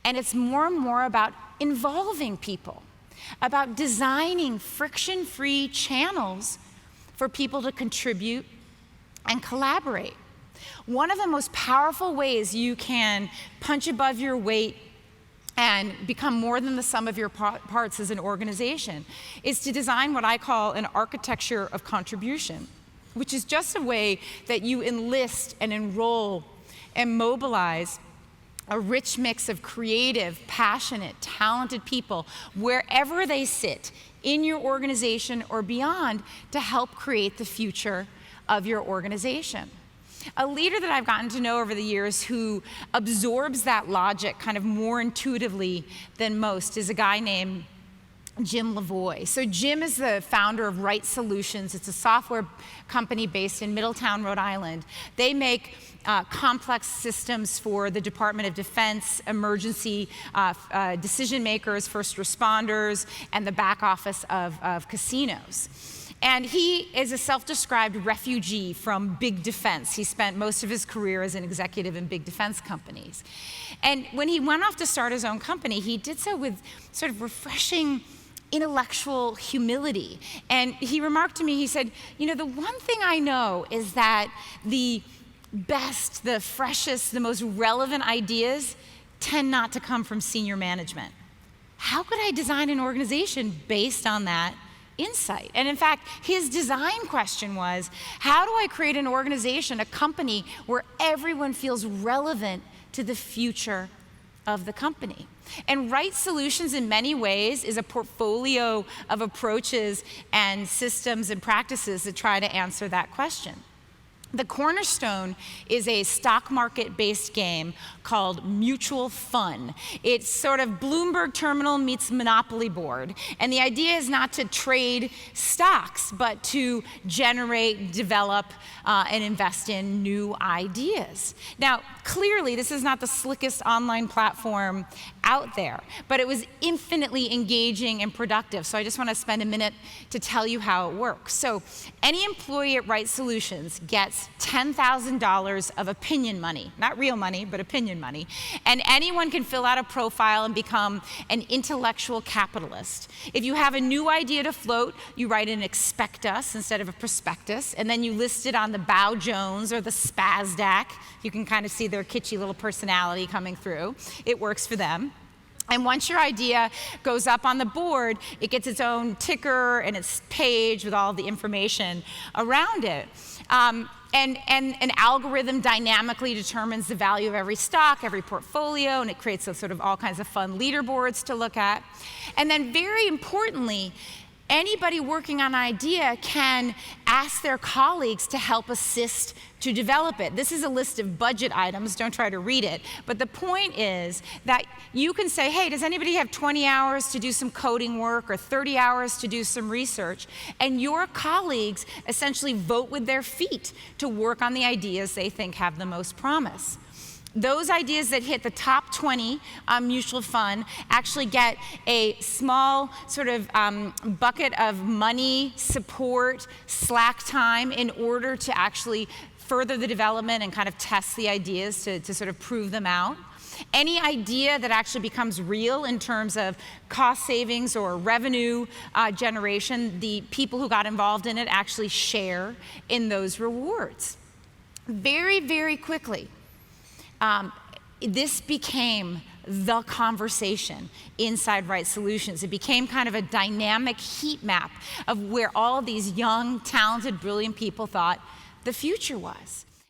And it's more and more about involving people, about designing friction-free channels for people to contribute and collaborate. One of the most powerful ways you can punch above your weight and become more than the sum of your parts as an organization is to design what I call an architecture of contribution, which is just a way that you enlist and enroll and mobilize a rich mix of creative, passionate, talented people wherever they sit in your organization or beyond to help create the future of your organization. A leader that I've gotten to know over the years who absorbs that logic kind of more intuitively than most is a guy named Jim Lavoie. So Jim is the founder of Right Solutions. It's a software company based in Middletown, Rhode Island. They make complex systems for the Department of Defense, emergency decision makers, first responders, and the back office of casinos. And he is a self-described refugee from big defense. He spent most of his career as an executive in big defense companies. And when he went off to start his own company, he did so with sort of refreshing intellectual humility. And he remarked to me, he said, you know, the one thing I know is that the best, the freshest, the most relevant ideas tend not to come from senior management. How could I design an organization based on that insight? And in fact, his design question was, how do I create an organization, a company, where everyone feels relevant to the future of the company? And Right Solutions, in many ways, is a portfolio of approaches and systems and practices that try to answer that question. The cornerstone is a stock market-based game called Mutual Fun. It's sort of Bloomberg Terminal meets Monopoly board. And the idea is not to trade stocks, but to generate, develop, and invest in new ideas. Now, clearly, this is not the slickest online platform out there, but it was infinitely engaging and productive. So I just want to spend a minute to tell you how it works. So any employee at Right Solutions gets $10,000 of opinion money, not real money, but opinion money. And anyone can fill out a profile and become an intellectual capitalist. If you have a new idea to float, you write an expect us instead of a prospectus, and then you list it on the Bow Jones or the Spazdac. You can kind of see their kitschy little personality coming through. It works for them. And once your idea goes up on the board, it gets its own ticker and its page with all the information around it. And an algorithm dynamically determines the value of every stock, every portfolio, and it creates a sort of all kinds of fun leaderboards to look at. And then very importantly, anybody working on an idea can ask their colleagues to help assist to develop it. This is a list of budget items, don't try to read it, but the point is that you can say, hey, does anybody have 20 hours to do some coding work or 30 hours to do some research? And your colleagues essentially vote with their feet to work on the ideas they think have the most promise. Those ideas that hit the top 20 on Mutual Fund actually get a small sort of bucket of money, support, slack time in order to actually further the development and kind of test the ideas to sort of prove them out. Any idea that actually becomes real in terms of cost savings or revenue generation, the people who got involved in it actually share in those rewards. Very, very quickly, this became the conversation inside Right Solutions. It became kind of a dynamic heat map of where all these young, talented, brilliant people thought the future was.